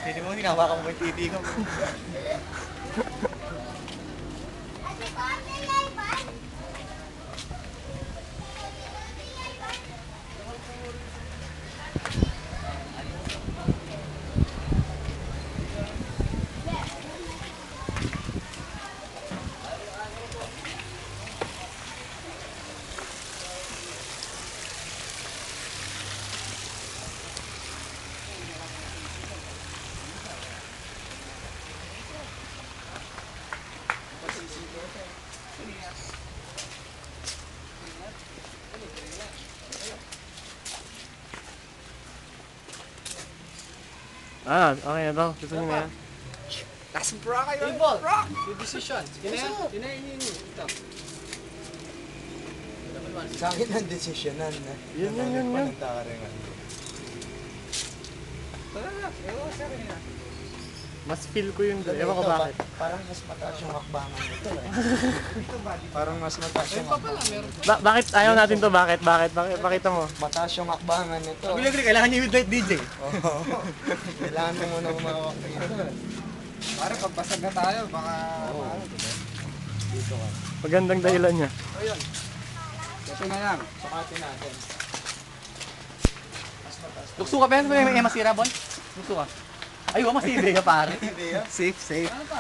Pwede mo, hinawakan mo yung titi ko. Ah, okay na to. Gusto niyo na yan? Nasa bra kayo. Bra! Your decision. Yun na yan. Yun na yun. Ito. Sa akin ang desisyonan na. Yun. Tara na. Ewan sa akin na. Mas feel ko yun doon. Ewan ko bakit. Parang mas mataas yung hakbangan nito eh. Parang mas mataas yung hakbangan. Bakit ayaw natin to? Bakit? Pakita mo. Mataas yung hakbangan nito. Kailangan niyo yung DJ. Kailangan mo muna kumawak dito. Para pagpasag na tayo, baka... Dito ka. Magandang dahilan niya. Ayun. Ito na lang. Sukatin natin. Lukso ka ba? May masira, Bon? Lukso ka. Ay, masira ka pare. Safe. Ano pa?